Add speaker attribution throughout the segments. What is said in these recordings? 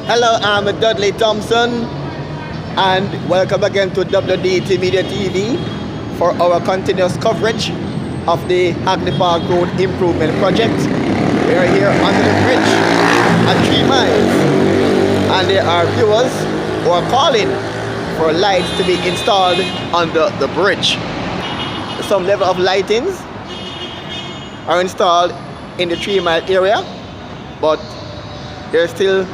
Speaker 1: Hello, I'm Dudley Thompson, and welcome again to WDT Media TV for our continuous coverage of the Hagley Park Road Improvement Project. We are here under the bridge at 3 miles, and there are viewers who are calling for lights to be installed under the bridge. Some level of lightings are installed in the 3 mile area, but there's still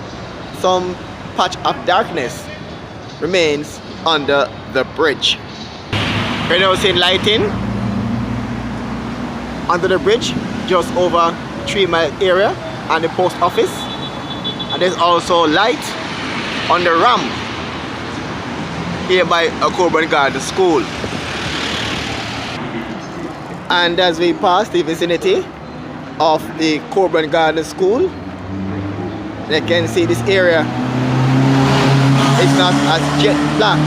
Speaker 1: some patch of darkness remains under the bridge. We're now seeing lighting under the bridge just over 3 mile area and the post office, and there's also light on the ramp here by a Coburn Garden School. And as we pass the vicinity of the Coburn Garden School, you can see this area is not as jet black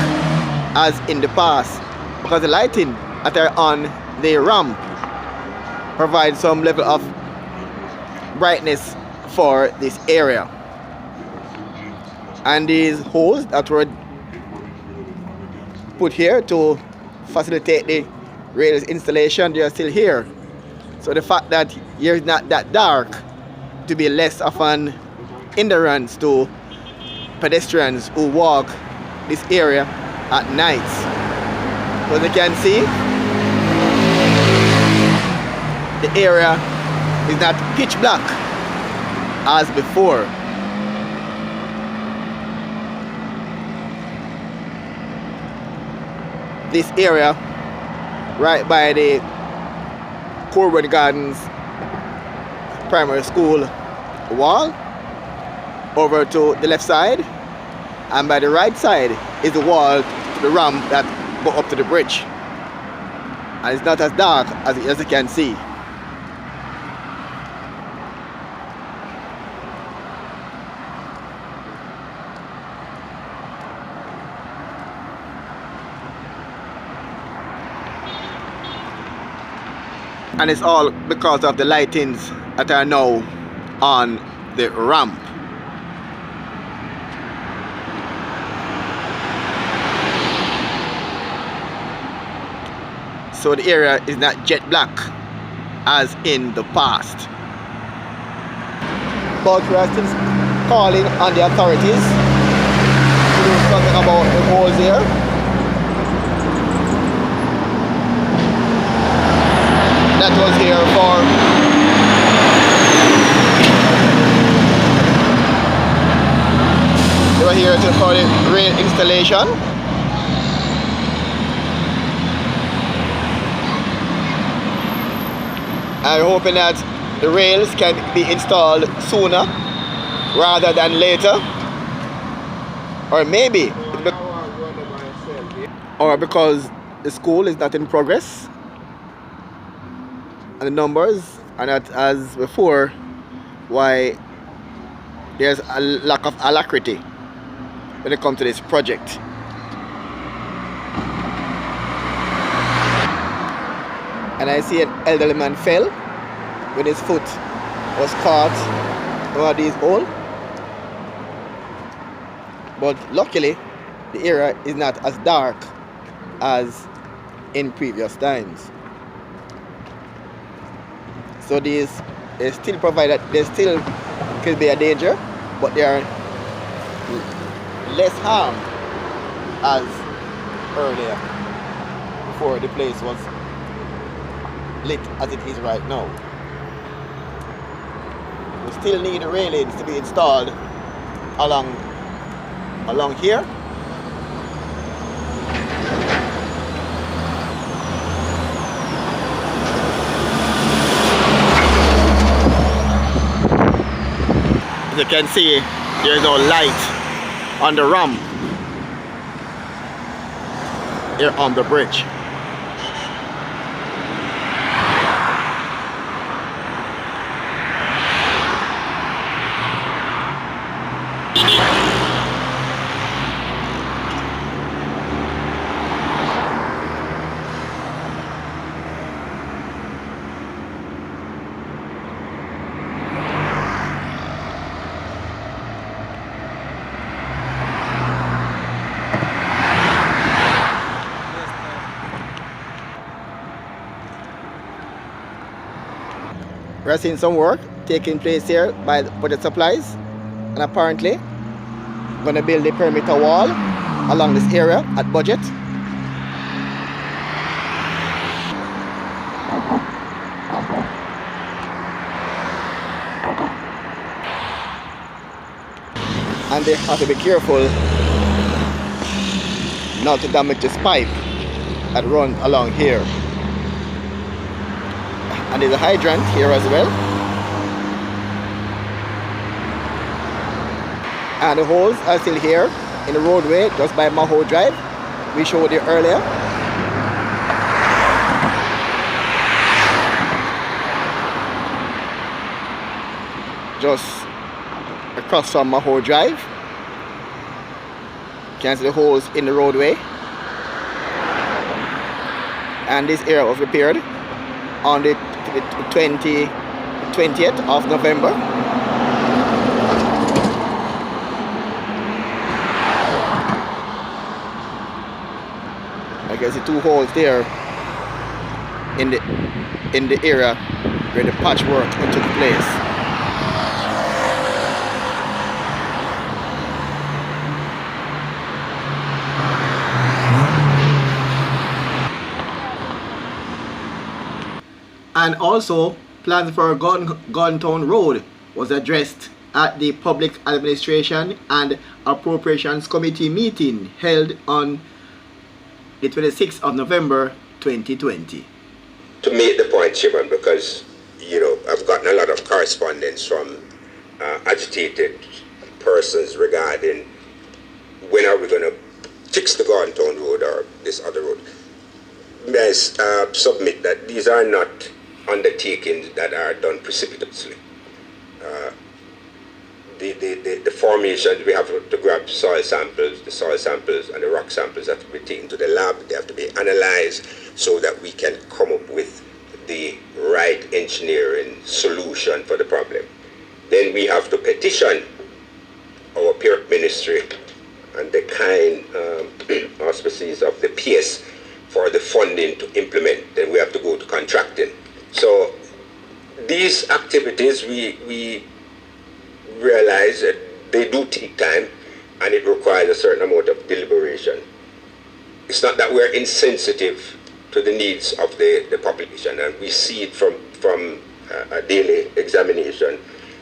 Speaker 1: as in the past, because the lighting that are on the ramp provides some level of brightness for this area. And these holes that were put here to facilitate the rails installation, they are still here. So the fact that here is not that dark to be less of an hindrance to pedestrians who walk this area at night. So as you can see, the area is not pitch black as before. This area right by the Coburn Gardens Primary School wall, over to the left side, and by the right side is the wall to the ramp that go up to the bridge, and it's not as dark as you can see. And it's all because of the lightings that are now on the ramp. So the area is not jet black as in the past. But we are still calling on the authorities to do something about the holes here. That was here for they were here for the rail installation. I'm hoping that the rails can be installed sooner rather than later, or maybe or because the school is not in progress and the numbers are not as before, why there's a lack of alacrity when it comes to this project. And I see an elderly man fell when his foot was caught over this hole. But luckily, the area is not as dark as in previous times. So they still provide that there still could be a danger, but they are less harm as earlier before the place was lit as it is right now. We still need the railings to be installed along here. As you can see, there is no light on the ramp here on the bridge. We're seeing some work taking place here by Budget Supplies, and apparently going to build a perimeter wall along this area at Budget. And they have to be careful not to damage this pipe that runs along here. And there's a hydrant here as well. And the holes are still here in the roadway just by Maho Drive. We showed you earlier. Just across from Maho Drive. You can see the holes in the roadway. And this area was repaired on the 20th of November. I can see two holes there in the area where the patchwork took place. And also, plans for Guntown Road was addressed at the Public Administration and Appropriations Committee meeting held on the 26th of November 2020.
Speaker 2: To make the point, Chairman, because, I've gotten a lot of correspondence from agitated persons regarding when are we going to fix the Guntown Road or this other road. May I submit that these are not undertakings that are done precipitously. The formations, we have to grab soil samples, the soil samples and the rock samples have to be taken to the lab, they have to be analyzed so that we can come up with the right engineering solution for the problem. Then we have to petition our peer ministry and the kind auspices of the PS for the funding to implement. Then we have to go to contracting. So these activities, we realize that they do take time and it requires a certain amount of deliberation. It's not that we're insensitive to the needs of the population, and we see it from a daily examination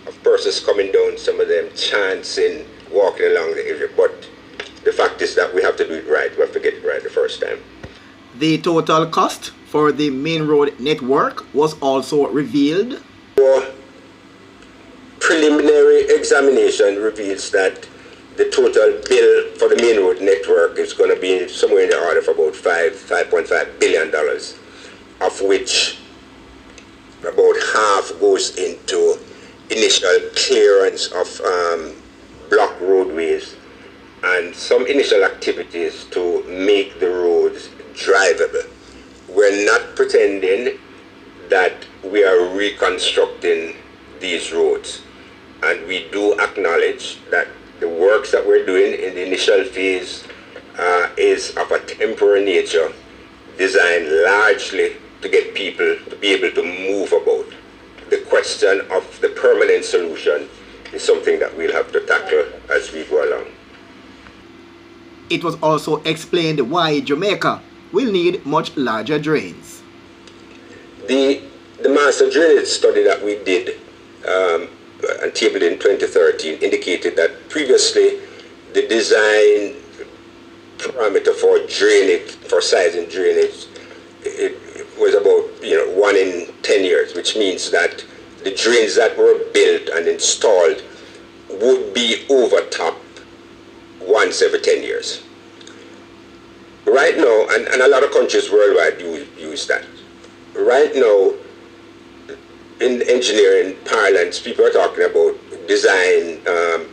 Speaker 2: of persons coming down, some of them chancing, walking along the area, but the fact is that we have to do it right. We have to get it right the first time.
Speaker 1: The total cost for the main road network was also revealed.
Speaker 2: Preliminary examination reveals that the total bill for the main road network is going to be somewhere in the order of about $5.5 billion, of which about half goes into initial clearance of block roadways and some initial activities to make the roads drivable. We're not pretending that we are reconstructing these roads, and we do acknowledge that the works that we're doing in the initial phase is of a temporary nature, designed largely to get people to be able to move about. The question of the permanent solution is something that we'll have to tackle as we go along.
Speaker 1: It was also explained why Jamaica will need much larger drains.
Speaker 2: The master drainage study that we did and tabled in 2013 indicated that previously the design parameter for drainage, for sizing drainage, it was about 1 in 10 years, which means that the drains that were built and installed would be overtopped once every 10 years. Right now, and a lot of countries worldwide use that. Right now, in engineering parlance, people are talking about design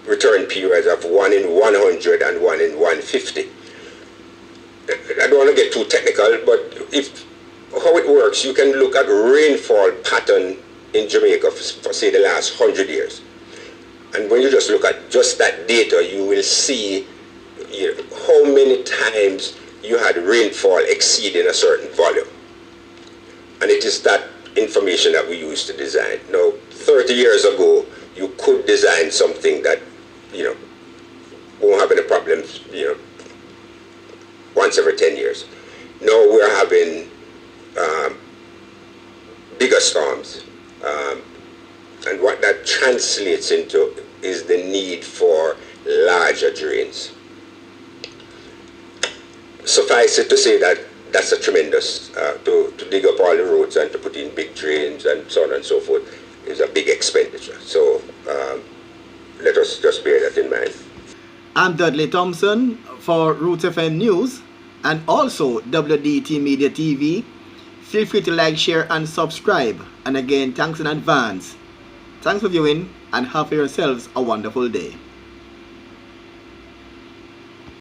Speaker 2: return periods of 1 in 100 and 1 in 150. I don't want to get too technical, but how it works, you can look at rainfall pattern in Jamaica for say the last 100 years. And when you just look at just that data, you will see how many times you had rainfall exceeding a certain volume. And it is that information that we use to design. Now, 30 years ago, you could design something that, won't have any problems, once every 10 years. Now we're having bigger storms. And what that translates into is the need for larger drains. Suffice it to say that that's a tremendous, to dig up all the roads and to put in big drains and so on and so forth is a big expenditure. So let us just bear that in mind.
Speaker 1: I'm Dudley Thompson for Roots FM News and also WDT Media TV. Feel free to like, share and subscribe. And again, thanks in advance. Thanks for viewing and have yourselves a wonderful day.